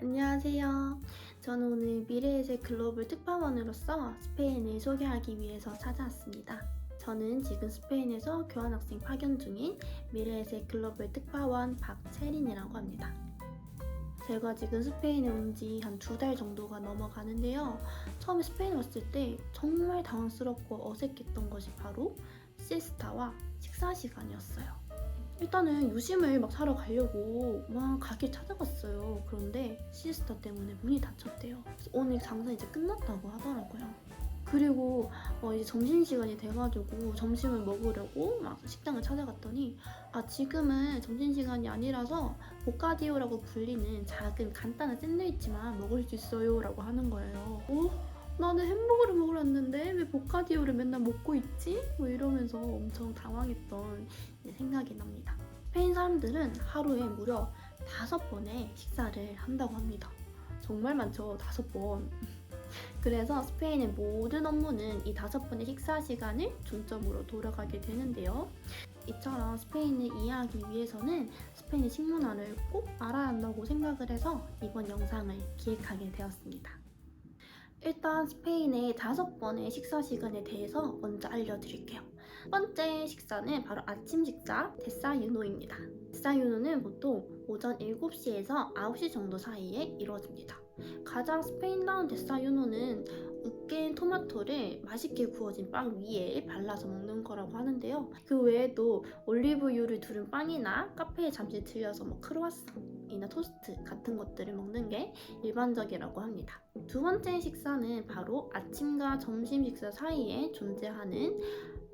안녕하세요. 저는 오늘 미래에셋 글로벌 특파원으로서 스페인을 소개하기 위해서 찾아왔습니다. 저는 지금 스페인에서 교환학생 파견 중인 미래에셋 글로벌 특파원 박채린이라고 합니다. 제가 지금 스페인에 온 지 한 2달 정도가 넘어가는데요. 처음에 스페인 왔을 때 정말 당황스럽고 어색했던 것이 바로 시에스타와 식사 시간이었어요. 일단은 유심을 막 사러 가려고 막 가게 찾아갔어요. 그런데 시에스타 때문에 문이 닫혔대요. 그래서 오늘 장사 이제 끝났다고 하더라고요. 그리고 이제 점심시간이 돼가지고 점심을 먹으려고 막 식당을 찾아갔더니 지금은 점심시간이 아니라서 보카디오라고 불리는 작은 간단한 샌드위치만 먹을 수 있어요 라고 하는 거예요. 나는 햄버거를 먹으러 왔는데 왜 보카디오를 맨날 먹고 있지? 이러면서 엄청 당황했던 생각이 납니다. 스페인 사람들은 하루에 무려 5번의 식사를 한다고 합니다. 정말 많죠, 5번. 그래서 스페인의 모든 업무는 이 5번의 식사 시간을 중점으로 돌아가게 되는데요. 이처럼 스페인을 이해하기 위해서는 스페인의 식문화를 꼭 알아야 한다고 생각을 해서 이번 영상을 기획하게 되었습니다. 일단 스페인의 5번의 식사 시간에 대해서 먼저 알려드릴게요. 첫 번째 식사는 바로 아침 식사 데사유노입니다. 데사유노는 보통 오전 7시에서 9시 정도 사이에 이루어집니다. 가장 스페인다운 데사유노는 으깬 토마토를 맛있게 구워진 빵 위에 발라서 먹는 거라고 하는데요. 그 외에도 올리브유를 두른 빵이나 카페에 잠시 들려서 크로와상이나 토스트 같은 것들을 먹는 게 일반적이라고 합니다. 두 번째 식사는 바로 아침과 점심 식사 사이에 존재하는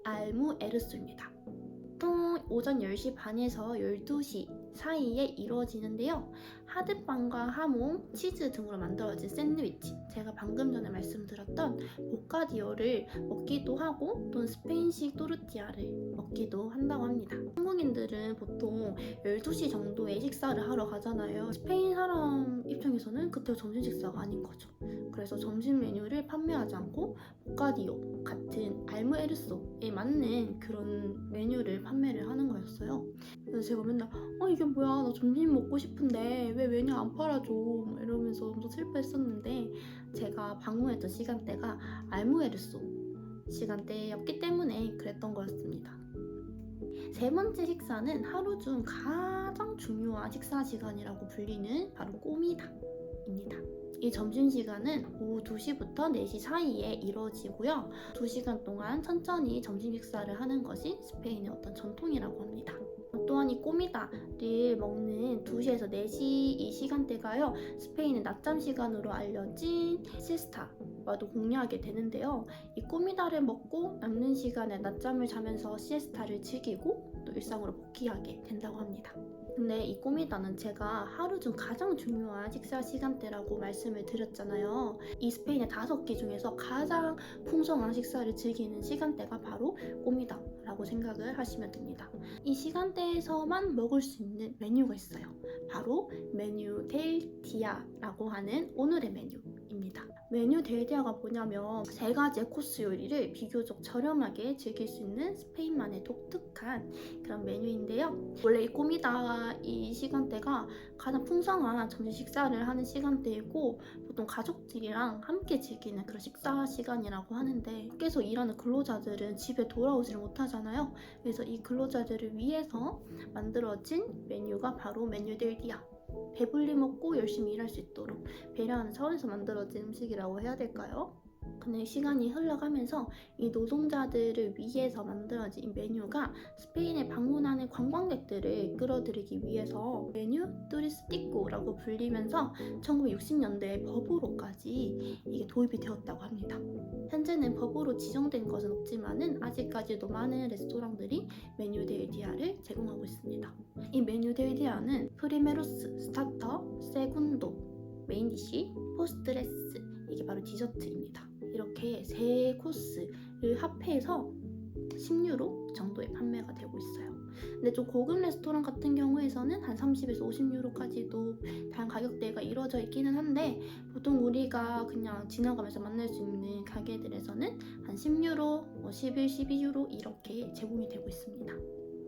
알무에르소입니다. 보통 오전 10시 반에서 12시 사이에 이루어지는데요. 하드빵과 하몽, 치즈 등으로 만들어진 샌드위치, 제가 방금 전에 말씀드렸던 보카디오를 먹기도 하고 또는 스페인식 또르띠아를 먹기도 한다고 합니다. 한국인들은 보통 12시 정도에 식사를 하러 가잖아요. 스페인 사람 입장에서는 그때가 점심 식사가 아닌 거죠. 그래서 점심 메뉴를 판매하지 않고 보카디오 같은 알무에르소에 맞는 그런 메뉴를 판매를 하는 거였어요. 그래서 제가 맨날 이게 뭐야, 나 점심 먹고 싶은데 왜 메뉴 안 팔아줘, 이러면서 엄청 슬퍼했었는데 제가 방문했던 시간대가 알무에르소 시간대였기 때문에 그랬던 거였습니다. 세 번째 식사는 하루 중 가장 중요한 식사 시간이라고 불리는 바로 꼬미다입니다. 이 점심시간은 오후 2시부터 4시 사이에 이루어지고요. 2시간 동안 천천히 점심 식사를 하는 것이 스페인의 어떤 전통이라고 합니다. 또한 이 꼬미다를 먹는 2시에서 4시 이 시간대가요, 스페인의 낮잠 시간으로 알려진 시에스타와도 공유하게 되는데요. 이 꼬미다를 먹고 남는 시간에 낮잠을 자면서 시에스타를 즐기고 또 일상으로 복귀하게 된다고 합니다. 근데 이 꼬미다는 제가 하루 중 가장 중요한 식사 시간대라고 말씀을 드렸잖아요. 이 스페인의 5개 중에서 가장 풍성한 식사를 즐기는 시간대가 바로 꼬미다라고 생각을 하시면 됩니다. 이 시간대에서만 먹을 수 있는 메뉴가 있어요. 바로 메뉴 델 디아라고 하는 오늘의 메뉴입니다. 메뉴 델 디아가 뭐냐면 3가지의 코스 요리를 비교적 저렴하게 즐길 수 있는 스페인만의 독특한 그런 메뉴인데요. 원래 이 꼬미다 이 시간대가 가장 풍성한 점심 식사를 하는 시간대이고 보통 가족들이랑 함께 즐기는 그런 식사 시간이라고 하는데, 밖에서 일하는 근로자들은 집에 돌아오지를 못하잖아요. 그래서 이 근로자들을 위해서 만들어진 메뉴가 바로 메뉴 델 디아, 배불리 먹고 열심히 일할 수 있도록 배려하는 차원에서 만들어진 음식이라고 해야 될까요? 근데 시간이 흘러가면서 이 노동자들을 위해서 만들어진 이 메뉴가 스페인에 방문하는 관광객들을 끌어들이기 위해서 메뉴 뚜리스티코라고 불리면서 1960년대 법으로까지 이게 도입이 되었다고 합니다. 현재는 법으로 지정된 것은 없지만은 아직까지도 많은 레스토랑들이 메뉴 델 디아를 제공하고 있습니다. 이 메뉴 델 디아는 프리메로스, 스타터, 세군도, 메인 디시, 포스트레스, 이게 바로 디저트입니다. 이렇게 3코스를 합해서 10유로 정도에 판매가 되고 있어요. 근데 좀 고급 레스토랑 같은 경우에서는 한 30에서 50유로까지도 다양한 가격대가 이루어져 있기는 한데, 보통 우리가 그냥 지나가면서 만날 수 있는 가게들에서는 한 10유로, 11, 12유로 이렇게 제공이 되고 있습니다.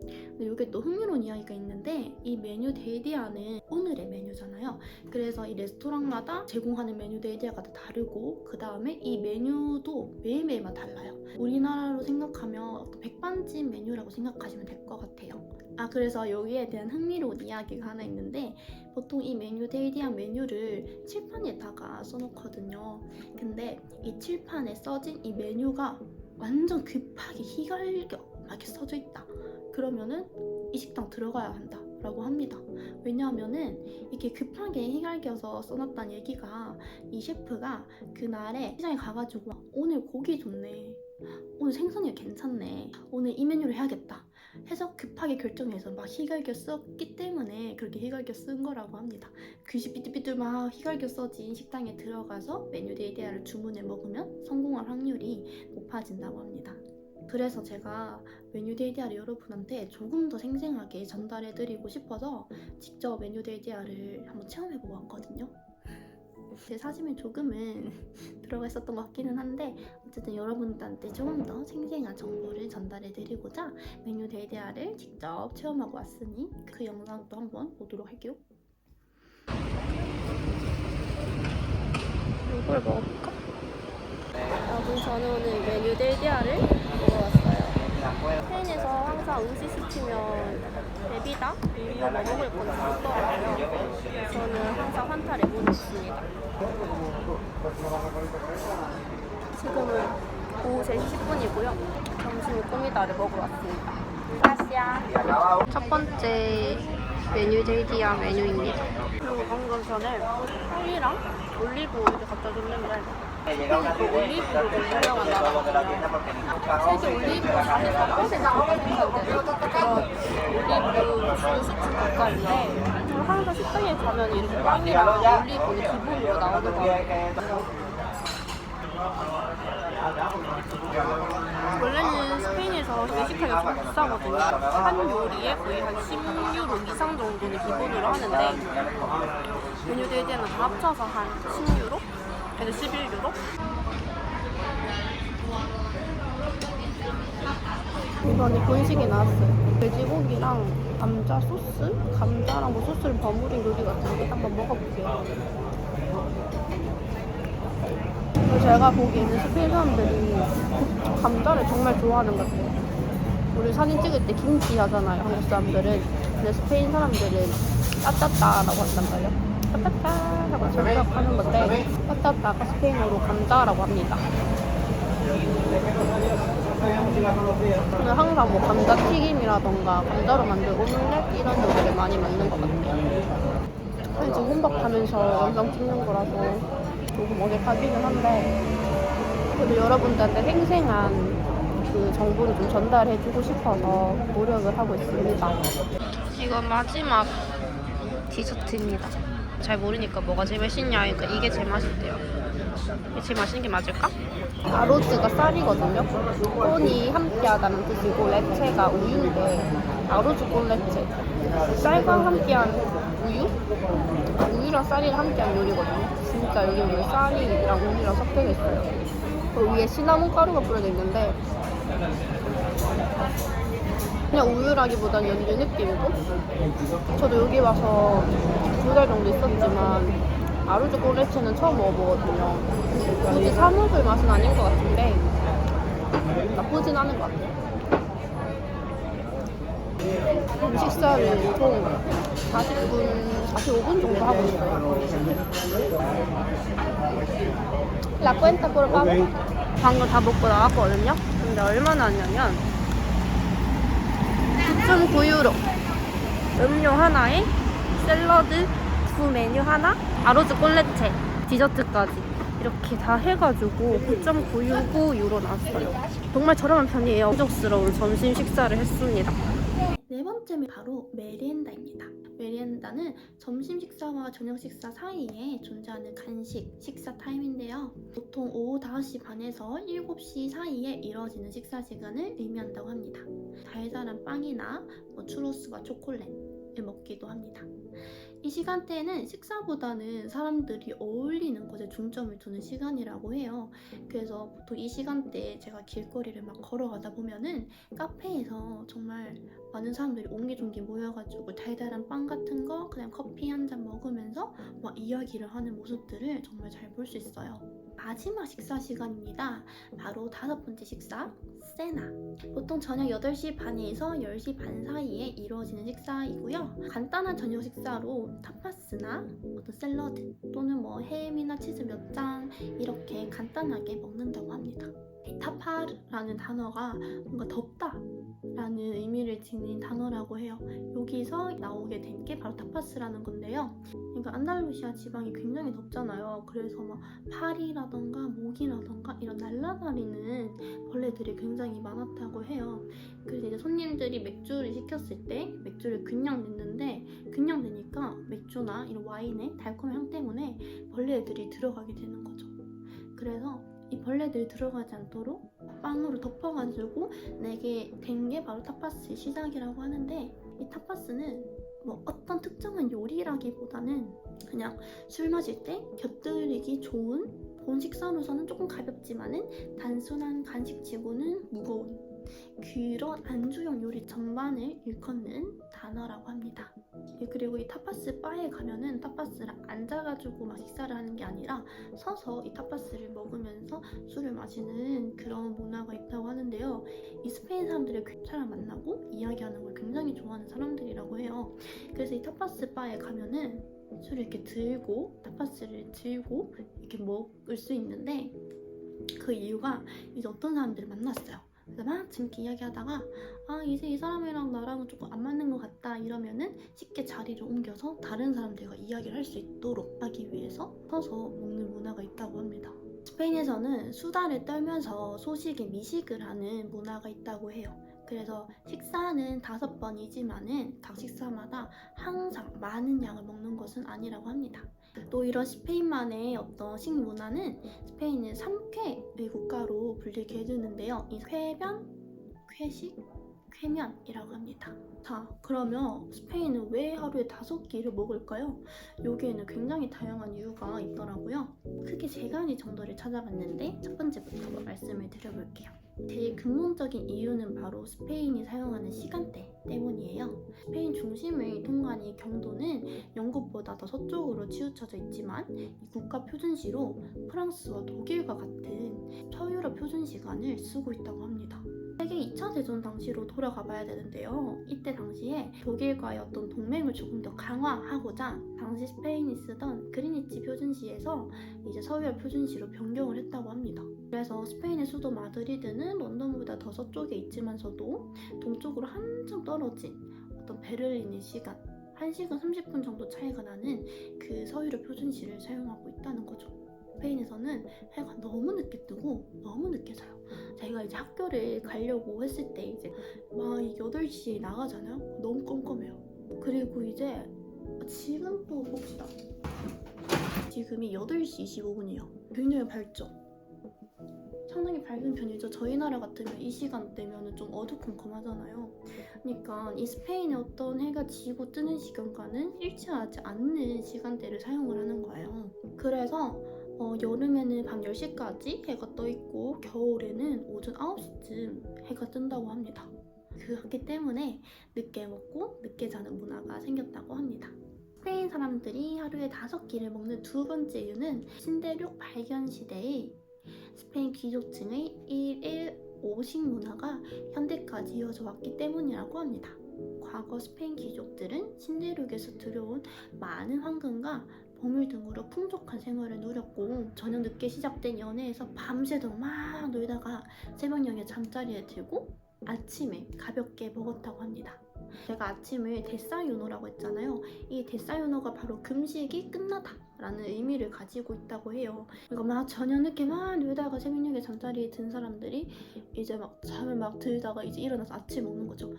근데 이게 또 흥미로운 이야기가 있는데 이 메뉴 데이디아는 오늘의 메뉴잖아요. 그래서 이 레스토랑마다 제공하는 메뉴 데이디아가 다 다르고 그 다음에 이 메뉴도 매일매일만 달라요. 우리나라로 생각하면 백반집 메뉴라고 생각하시면 될 것 같아요. 그래서 여기에 대한 흥미로운 이야기가 하나 있는데 보통 이 메뉴 데이디아 메뉴를 칠판에다가 써놓거든요. 근데 이 칠판에 써진 이 메뉴가 완전 급하게 희갈격하게 써져 있다. 그러면은 이 식당 들어가야 한다 라고 합니다. 왜냐하면은 이렇게 급하게 희갈겨서 써놨다는 얘기가 이 셰프가 그날에 시장에 가가지고 오늘 고기 좋네, 오늘 생선이 괜찮네, 오늘 이 메뉴를 해야겠다 해서 급하게 결정해서 막 희갈겨 썼기 때문에 그렇게 희갈겨 쓴 거라고 합니다. 글씨 삐뚤삐뚤 막 희갈겨 써진 식당에 들어가서 메뉴 데이디아를 주문해 먹으면 성공할 확률이 높아진다고 합니다. 그래서 제가 메뉴 데이디아를 여러분한테 조금 더 생생하게 전달해드리고 싶어서 직접 메뉴 데이디아를 한번 체험해보고 왔거든요. 제 사심에 조금은 들어가 있었던 것 같기는 한데 어쨌든 여러분들한테 조금 더 생생한 정보를 전달해드리고자 메뉴 데이디아를 직접 체험하고 왔으니 그 영상도 한번 보도록 할게요. 이걸 먹을까? 여러분, 저는 오늘 메뉴 데이디아를 먹으러 왔어요. 스페인에서 항상 음식 시키면 랩이다? 이거 뭐 먹을 건지 묻더라고요. 저는 항상 환타 랩을 먹습니다. 지금은 오후 3시 10분이고요. 점심을 꾸미다를 먹으러 왔습니다. 아시아. 첫 번째 메뉴 데이디아 메뉴입니다. 그리고 방금 전에 쌀이랑 올리브 오일을 갖다 줬는데 스페인이 올리브로 유명한 나라거든요. 세계 올리브 44%가 생산되는 그런 올리브 주요 수출 국가인데 항상 식당에 가면 이렇게 빵이랑 올리브는 기본으로 나오는 것 같아요. 원래는 스페인에서 외식하기가 좀 비싸거든요. 한 요리에 거의 한 10유로 이상 정도는 기본으로 하는데 메뉴 데이디아는 다 합쳐서 한 10유로? 그래서 11유로? 이번에 본식이 나왔어요. 돼지고기랑 감자 소스? 감자랑 뭐 소스를 버무린 요리 같은데 한번 먹어볼게요. 제가 보기에는 스페인 사람들이 감자를 정말 좋아하는 것 같아요. 우리 사진 찍을 때 김치 하잖아요, 한국 사람들은. 근데 스페인 사람들은 빠따따라고 한단 말이에요. 빠따따라고 생각하는 건데 빠따따가 스페인어로 감자라고 합니다. 저는 항상 뭐 감자튀김이라던가 감자로 만든 오믈렛 이런 요리를 많이 만든 것 같아요. 사실 지금 혼밥하면서 영상 찍는 거라서 조금 어색하기는 한데 그래도 여러분들한테 생생한 그 정보를 좀 전달해주고 싶어서 노력을 하고 있습니다. 이건 마지막 디저트입니다. 잘 모르니까 뭐가 제일 맛있냐 하니까 이게 제일 맛있대요. 이게 제일 맛있는 게 맞을까? 아로즈가 쌀이거든요. 콘이 함께하다는 뜻이고 레체가 우유인데 아로즈 콘 레체, 쌀과 함께한 우유? 우유랑 쌀이랑 함께한 요리거든요. 진짜 여기 보면 쌀이랑 우유랑 섞여 있어요. 그 위에 시나몬 가루가 뿌려져 있는데 그냥 우유라기보다는 연유 느낌이고, 저도 여기 와서 2달 정도 있었지만 아로즈 꼴레체는 처음 먹어보거든요. 굳이 사 먹을 맛은 아닌 것 같은데 나쁘진 않은 것 같아요. 식사를 총 45분 정도 하고 있어요. 라쿠엔타 꼴까? 방금 다 먹고 나왔거든요. 근데 얼마나 하냐면 9.9유로, 음료 하나에 샐러드 2메뉴 하나, 아로즈 꼴레체, 디저트까지 이렇게 다 해가지고 9.969유로 나왔어요. 정말 저렴한 편이에요. 만족스러운 점심 식사를 했습니다. 네 번째는 바로 메리엔다입니다. 메리엔다는 점심 식사와 저녁 식사 사이에 존재하는 간식, 식사 타임인데요. 보통 오후 5시 반에서 7시 사이에 이루어지는 식사 시간을 의미한다고 합니다. 달달한 빵이나 추로스와 초콜릿을 먹기도 합니다. 이 시간대에는 식사보다는 사람들이 어울리는 것에 중점을 두는 시간이라고 해요. 그래서 보통 이 시간대에 제가 길거리를 막 걸어가다 보면은 카페에서 정말 많은 사람들이 옹기종기 모여가지고 달달한 빵 같은 거 그냥 커피 한 잔 먹으면서 막 이야기를 하는 모습들을 정말 잘 볼 수 있어요. 마지막 식사 시간입니다. 바로 5번째 식사, 세나. 보통 저녁 8시 반에서 10시 반 사이에 이루어지는 식사이고요. 간단한 저녁 식사로 타파스나 어떤 샐러드 또는 뭐 햄이나 치즈 몇 장 이렇게 간단하게 먹는다고 합니다. 이 타파라는 단어가 뭔가 덥다 라는 의미를 지닌 단어라고 해요. 여기서 나오게 된 게 바로 타파스라는 건데요. 그러니까 안달루시아 지방이 굉장히 덥잖아요. 그래서 막 파리라던가 모기라던가 이런 날아다니는 벌레들이 굉장히 많았다고 해요. 그래서 이제 손님들이 맥주를 시켰을 때 맥주를 그냥 냈는데 그냥 내니까 맥주나 이런 와인의 달콤한 향 때문에 벌레들이 들어가게 되는 거죠. 그래서 이 벌레들이 들어가지 않도록 빵으로 덮어가지고 내게 된 게 바로 타파스의 시작이라고 하는데, 이 타파스는 뭐 어떤 특정한 요리라기보다는 그냥 술 마실 때 곁들이기 좋은 본 식사로서는 조금 가볍지만은 단순한 간식치고는 무거운 그런 안주용 요리 전반을 일컫는 단어라고 합니다. 그리고 이 타파스 바에 가면은 타파스를 앉아가지고 막 식사를 하는 게 아니라 서서 이 타파스를 먹으면서 술을 마시는 그런 문화가 있다고 하는데요. 이 스페인 사람들을 사람 만나고 이야기하는 걸 굉장히 좋아하는 사람들이라고 해요. 그래서 이 타파스 바에 가면은 술을 이렇게 들고 타파스를 들고 이렇게 먹을 수 있는데, 그 이유가 이제 어떤 사람들을 만났어요. 그래서 막 재밌게 이야기하다가 이제 이 사람이랑 나랑은 조금 안 맞는 것 같다 이러면은 쉽게 자리를 옮겨서 다른 사람들과 이야기를 할 수 있도록 하기 위해서 서서 먹는 문화가 있다고 합니다. 스페인에서는 수다를 떨면서 소식에 미식을 하는 문화가 있다고 해요. 그래서 식사는 5번이지만은 각 식사마다 항상 많은 양을 먹는 것은 아니라고 합니다. 또 이런 스페인만의 어떤 식문화는 스페인은 3쾌의 국가로 불리게 해주는데요. 이 쾌변, 쾌식, 쾌면이라고 합니다. 자, 그러면 스페인은 왜 하루에 5끼를 먹을까요? 여기에는 굉장히 다양한 이유가 있더라고요. 크게 3가지 정도를 찾아봤는데 첫 번째부터 말씀을 드려볼게요. 제일 근본적인 이유는 바로 스페인이 사용하는 시간대 때문이에요. 스페인 중심을 통과하는 이 경도는 영국보다 더 서쪽으로 치우쳐져 있지만 이 국가 표준시로 프랑스와 독일과 같은 서유럽 표준 시간을 쓰고 있다고 합니다. 세계 2차 대전 당시로 돌아가 봐야 되는데요. 이때 당시에 독일과의 어떤 동맹을 조금 더 강화하고자 당시 스페인이 쓰던 그리니치 표준시에서 이제 서유럽 표준시로 변경을 했다고 합니다. 그래서 스페인의 수도 마드리드는 런던보다 더 서쪽에 있지만서도 동쪽으로 한참 떨어진 어떤 베를린의 시간 1시간 30분 정도 차이가 나는 그 서유럽 표준시를 사용하고 있다는 거죠. 스페인에서는 해가 너무 늦게 뜨고 너무 늦게 자요. 제가 이제 학교를 가려고 했을 때 이제 막 8시에 나가잖아요. 너무 껌껌해요. 그리고 이제 지금 또 봅시다. 지금이 8시 25분이에요. 굉장히 밝죠? 상당히 밝은 편이죠. 저희 나라 같으면 이 시간대면 좀 어두컴컴하잖아요. 그러니까 이 스페인의 어떤 해가 지고 뜨는 시간과는 일치하지 않는 시간대를 사용을 하는 거예요. 그래서 여름에는 밤 10시까지 해가 떠있고 겨울에는 오전 9시쯤 해가 뜬다고 합니다. 그렇기 때문에 늦게 먹고 늦게 자는 문화가 생겼다고 합니다. 스페인 사람들이 하루에 5끼를 먹는 두 번째 이유는 신대륙 발견 시대의 스페인 귀족층의 1일 5식 문화가 현대까지 이어져 왔기 때문이라고 합니다. 과거 스페인 귀족들은 신대륙에서 들여온 많은 황금과 보물 등으로 풍족한 생활을 누렸고, 저녁 늦게 시작된 연애에서 밤새도록 막 놀다가 새벽녘에 잠자리에 들고 아침에 가볍게 먹었다고 합니다. 제가 아침을 데사유노라고 했잖아요. 이 데사유노가 바로 금식이 끝나다 라는 의미를 가지고 있다고 해요. 그러니까 막 저녁 늦게 막 놀다가 새벽녘에 잠자리에 든 사람들이 이제 막 잠을 막 들다가 이제 일어나서 아침 먹는 거죠.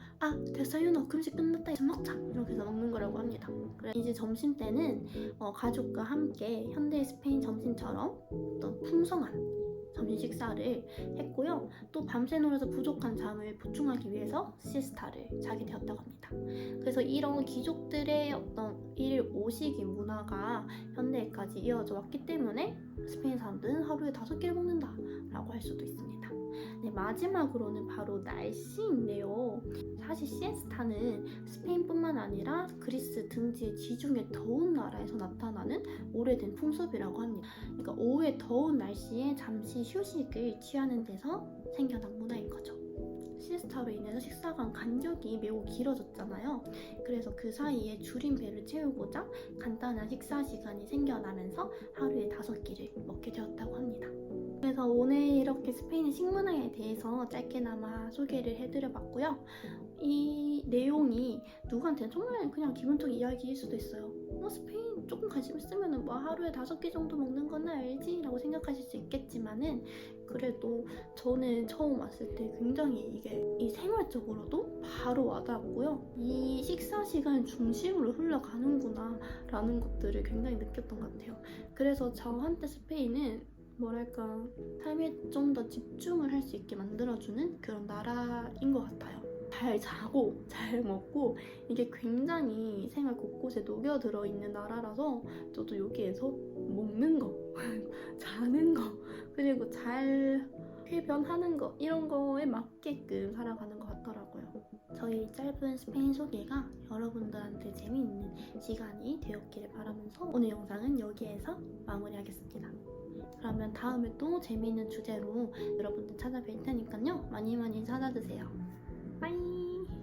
데사유노 금식 끝났다, 이제 먹자 이렇게 해서 먹는 거라고 합니다. 그래 이제 점심 때는 가족과 함께 현대 스페인 점심처럼 어떤 풍성한 점심 식사를 했고요. 또 밤새 놀아서 부족한 잠을 보충하기 위해서 시에스타를 자게 되었다고 있다고 합니다. 그래서 이런 귀족들의 어떤 일오식의 문화가 현대까지 이어져 왔기 때문에 스페인 사람들은 하루에 5끼를 먹는다라고 할 수도 있습니다. 네, 마지막으로는 바로 날씨인데요. 사실 시에스타는 스페인뿐만 아니라 그리스 등지의 지중해 더운 나라에서 나타나는 오래된 풍습이라고 합니다. 그러니까 오후에 더운 날씨에 잠시 휴식을 취하는 데서 생겨난 문화인 거죠. 시에스타로 인해서 식사가 간격이 매우 길어졌잖아요. 그래서 그 사이에 줄인 배를 채우고자 간단한 식사 시간이 생겨나면서 하루에 5끼를 먹게 되었다고 합니다. 그래서 오늘 이렇게 스페인의 식문화에 대해서 짧게나마 소개를 해드려봤고요. 이 내용이 누구한테는 정말 그냥 기본적인 이야기일 수도 있어요. 스페인 조금 관심 있으면 뭐 하루에 5끼 정도 먹는 건 알지? 라고 생각하실 수 있겠지만은 그래도 저는 처음 왔을 때 굉장히 이게 이 생활적으로도 바로 와닿았고요. 이 식사 시간 중심으로 흘러가는구나 라는 것들을 굉장히 느꼈던 것 같아요. 그래서 저한테 스페인은 뭐랄까 삶에 좀 더 집중을 할 수 있게 만들어주는 그런 나라인 것 같아요. 잘 자고 잘 먹고 이게 굉장히 생활 곳곳에 녹여들어 있는 나라라서 저도 여기에서 먹는 거, 자는 거, 그리고 잘 쾌변하는 거 이런 거에 맞게끔 살아가는 것 같더라고요. 저희 짧은 스페인 소개가 여러분들한테 재미있는 시간이 되었기를 바라면서 오늘 영상은 여기에서 마무리하겠습니다. 그러면 다음에 또 재미있는 주제로 여러분들 찾아뵐 테니까요. 많이 많이 찾아주세요. 빠이!